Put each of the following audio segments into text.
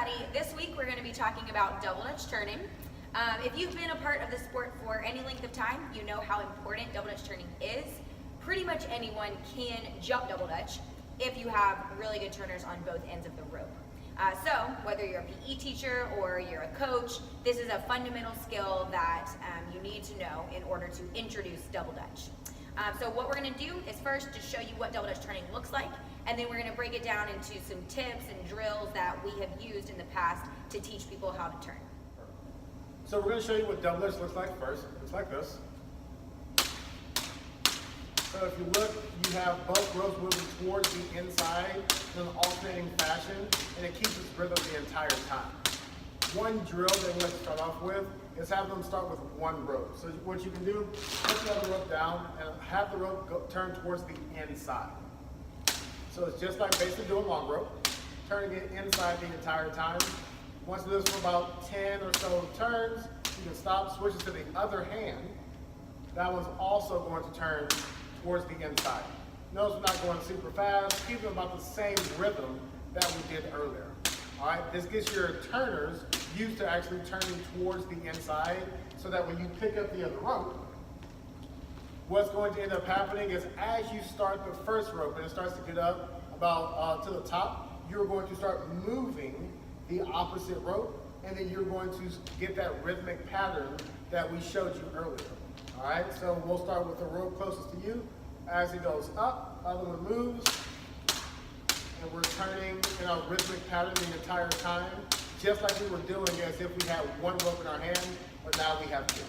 everybody. This week we're going to be talking about double Dutch turning. If you've been a part of the sport for any length of time, you know how important double Dutch turning is. Pretty much anyone can jump double Dutch if you have really good turners on both ends of the rope. So whether you're a PE teacher or you're a coach, this is a fundamental skill that you need to know in order to introduce double Dutch. So what we're going to do is first just show you what double Dutch turning looks like, and then we're going to break it down into some tips and drills that we have used in the past to teach people how to turn. So we're going to show you what double Dutch looks like first. It's like this. So if you look, you have both ropes moving towards the inside in an alternating fashion, and it keeps its rhythm the entire time. One drill that we like to start off with is have them start with one rope. So what you can do, put the other rope down and have the rope turn towards the inside. So it's just like basically doing long rope, turning it inside the entire time. Once you do this for about 10 or so turns, you can stop, switch it to the other hand. That one's also going to turn towards the inside. Notice we're not going super fast, keeping about the same rhythm that we did earlier. All right, this gets your turners used to actually turning towards the inside, so that when you pick up the other rope, what's going to end up happening is as you start the first rope and it starts to get up about to the top, you're going to start moving the opposite rope, and then you're going to get that rhythmic pattern that we showed you earlier. All right, so we'll start with the rope closest to you. As it goes up, other one moves, and we're turning in our rhythmic pattern the entire time, just like we were doing as if we had one rope in our hand, but now we have two.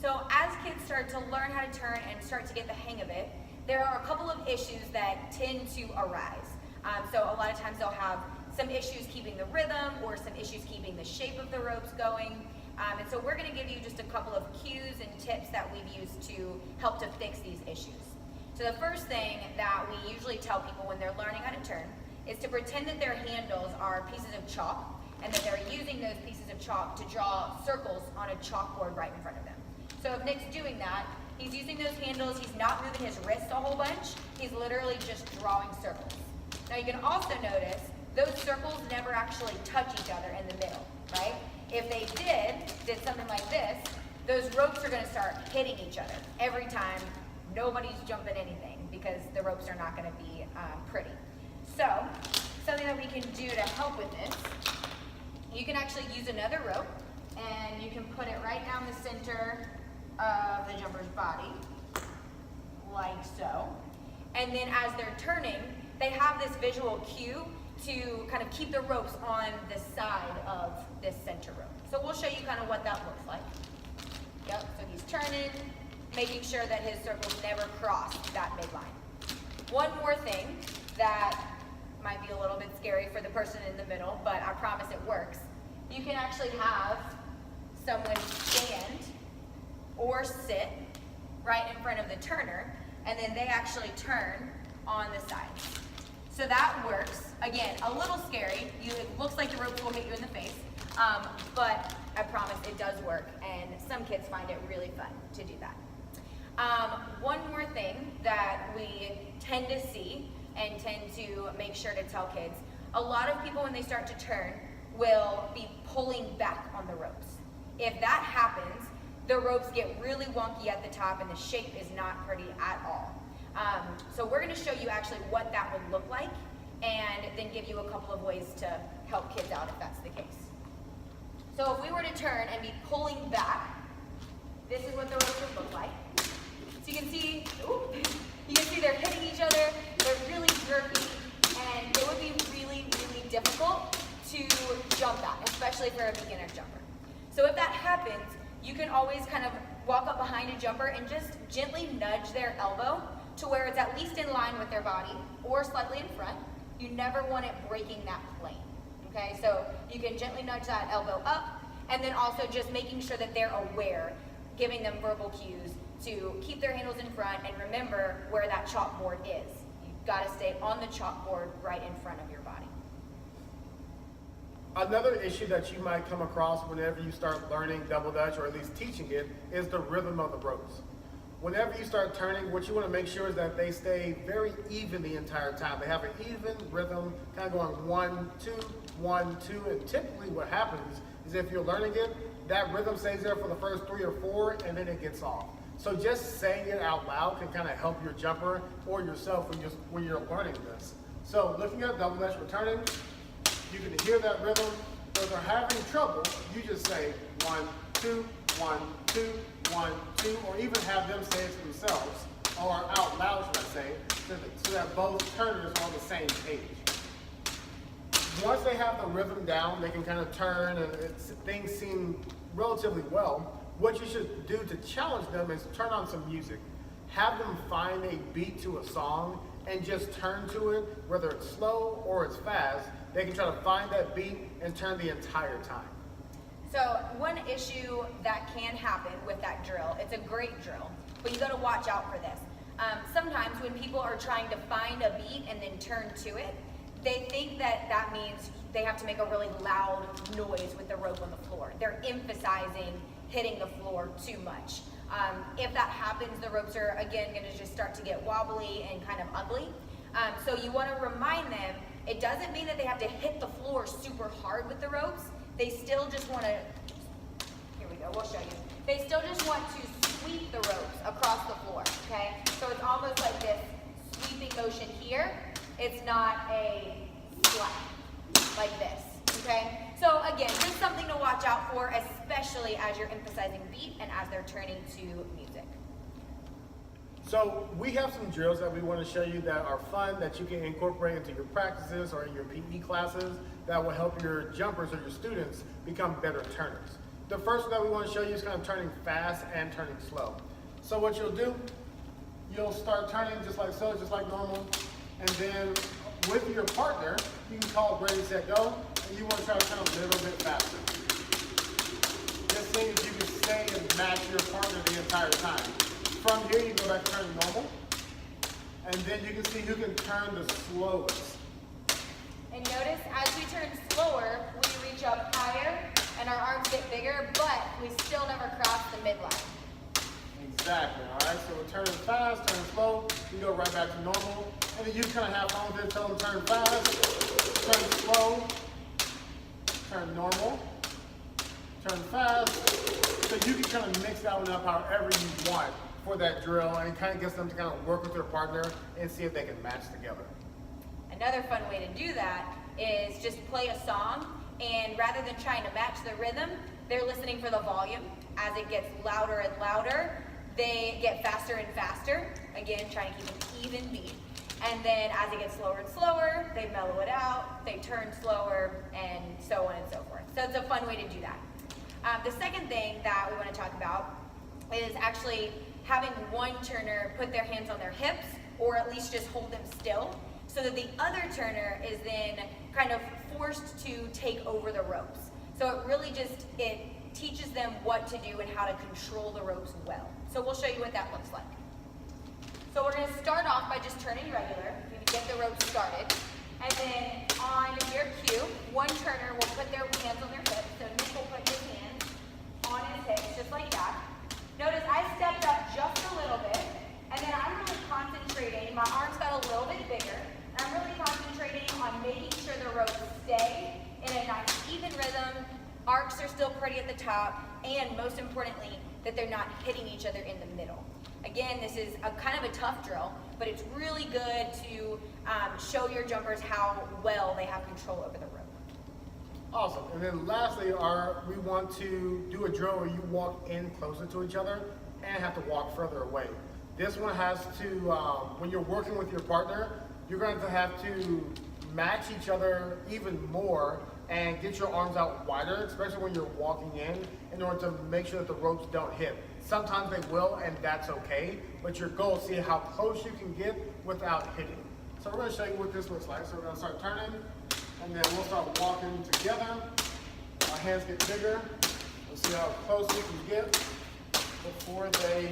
So as kids start to learn how to turn and start to get the hang of it, there are a couple of issues that tend to arise. So a lot of times they'll have some issues keeping the rhythm or some issues keeping the shape of the ropes going. And so we're going to give you just a couple of cues and tips that we've used to help to fix these issues. So the first thing that we usually tell people when they're learning how to turn is to pretend that their handles are pieces of chalk and that they're using those pieces of chalk to draw circles on a chalkboard right in front of them. So if Nick's doing that, he's using those handles, he's not moving his wrists a whole bunch, he's literally just drawing circles. Now you can also notice those circles never actually touch each other in the middle, right? If they did something like this, those ropes are going to start hitting each other every time. Nobody's jumping anything because the ropes are not going to be pretty. So something that we can do to help with this, you can actually use another rope and you can put it right down the center of the jumper's body, like so. And then as they're turning, they have this visual cue to kind of keep the ropes on the side of this center rope. So we'll show you kind of what that looks like. Yep, so he's turning, making sure that his circles never cross that midline. One more thing that might be a little bit scary for the person in the middle, but I promise it works. You can actually have someone stand or sit right in front of the turner, and then they actually turn on the sides. So that works. Again, a little scary. It looks like the ropes will hit you in the face, but I promise it does work, and some kids find it really fun to do that. One more thing that we tend to see and tend to make sure to tell kids, a lot of people when they start to turn will be pulling back on the ropes. If that happens, the ropes get really wonky at the top and the shape is not pretty at all. So we're going to show you actually what that would look like and then give you a couple of ways to help kids out if that's the case. So if we were to turn and be pulling back, this is what the ropes would look like. So you can see, they're hitting each other, they're really jerky, and it would be really, really difficult to jump that, especially for a beginner jumper. So if that happens, you can always kind of walk up behind a jumper and just gently nudge their elbow to where it's at least in line with their body or slightly in front. You never want it breaking that plane, okay? So you can gently nudge that elbow up, and then also just making sure that they're aware, giving them verbal cues to keep their handles in front and remember where that chalkboard is. You've got to stay on the chalkboard right in front of your body. Another issue that you might come across whenever you start learning double Dutch, or at least teaching it, is the rhythm of the ropes. Whenever you start turning, what you want to make sure is that they stay very even the entire time. They have an even rhythm, kind of going 1, 2, 1, 2, and typically what happens is if you're learning it, that rhythm stays there for the first 3 or 4, and then it gets off. So just saying it out loud can kind of help your jumper or yourself when you're learning this. So looking at double dutch returning, you can hear that rhythm. If they're having trouble, you just say 1, 2, 1, 2, 1, 2, or even have them say it to themselves, or out loud, should I say, so that both turners are on the same page. Once they have the rhythm down, they can kind of turn and things seem relatively well. What you should do to challenge them is turn on some music. Have them find a beat to a song and just turn to it, whether it's slow or it's fast. They can try to find that beat and turn the entire time. So one issue that can happen with that drill, it's a great drill, but you gotta watch out for this. Sometimes when people are trying to find a beat and then turn to it, they think that that means they have to make a really loud noise with the rope on the floor. They're emphasizing hitting the floor too much. If that happens, the ropes are again gonna just start to get wobbly and kind of ugly. So you wanna remind them, it doesn't mean that they have to hit the floor super hard with the ropes. They still just wanna, here we go, we'll show you. They still just want to sweep the ropes across the floor, okay? So it's almost like this sweeping motion here. It's not a slap like this, okay? So again, just something to watch out for, especially as you're emphasizing beat and as they're turning to music. So we have some drills that we want to show you that are fun, that you can incorporate into your practices or in your PE classes that will help your jumpers or your students become better turners. The first one that we want to show you is kind of turning fast and turning slow. So what you'll do, you'll start turning just like so, just like normal, and then with your partner, you can call it ready, set, go, and you want to try to turn a little bit faster. This thing is you can stay and match your partner the entire time. From here, you go back to turning normal, and then you can see who can turn the slowest. And notice as we turn slower, we reach up higher and our arms get bigger, but we still never cross the midline. Exactly, all right? So we're turning fast, turning slow, you go right back to normal, and then you kind of have fun with it, tell them turn fast, turn slow, turn normal, turn fast. So you can kind of mix that one up however you want for that drill, and it kind of gets them to kind of work with their partner and see if they can match together. Another fun way to do that is just play a song, and rather than trying to match the rhythm, they're listening for the volume. As it gets louder and louder, they get faster and faster, again trying to keep an even beat. And then as it gets slower and slower, they mellow it out, they turn slower, and so on and so forth. So it's a fun way to do that. The second thing that we want to talk about is actually having one turner put their hands on their hips, or at least just hold them still, so that the other turner is then kind of forced to take over the ropes. So it really just, it teaches them what to do and how to control the ropes well. So we'll show you what that looks like. So we're gonna start off by just turning regular, to get the ropes started. And then on your cue, one turner will put their hands on their hips. So Nick will put his hands on his hips, just like that. Notice I stepped up just a little bit, and then I'm really concentrating, my arms got a little bit bigger, and I'm really concentrating on making sure the ropes stay in a nice even rhythm, arcs are still pretty at the top, and most importantly, that they're not hitting each other in the middle. Again, this is a kind of a tough drill, but it's really good to show your jumpers how well they have control over the rope. Awesome. And then lastly, we want to do a drill where you walk in closer to each other and have to walk further away. This one has to, when you're working with your partner, you're going to have to match each other even more and get your arms out wider, especially when you're walking in order to make sure that the ropes don't hit. Sometimes they will, and that's okay, but your goal is to see how close you can get without hitting. So we're going to show you what this looks like. So we're going to start turning, and then we'll start walking together. Our hands get bigger. We'll see how close we can get before they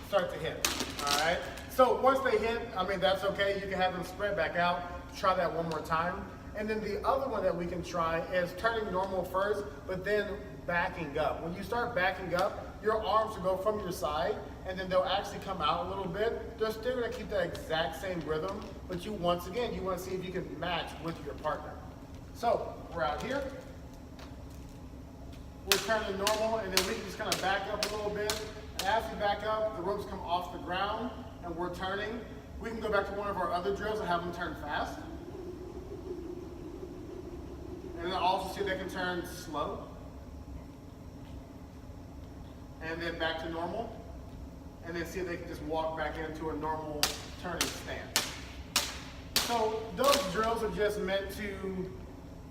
start to hit. All right? So once they hit, that's okay. You can have them spread back out. Try that one more time. And then the other one that we can try is turning normal first, but then backing up. When you start backing up, your arms will go from your side, and then they'll actually come out a little bit. They're still gonna keep that exact same rhythm, but once again, you wanna see if you can match with your partner. So, we're out here. We're turning normal, and then we can just kind of back up a little bit. And as we back up, the ropes come off the ground, and we're turning. We can go back to one of our other drills and have them turn fast. And then also see if they can turn slow. And then back to normal. And then see if they can just walk back into a normal turning stance. So those drills are just meant to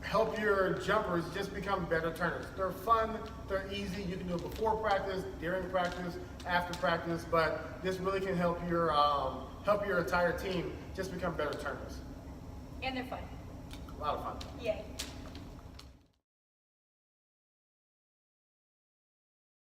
help your jumpers just become better turners. They're fun, they're easy. You can do it before practice, during practice, after practice, but this really can help your entire team just become better turners. And they're fun. A lot of fun. Yay.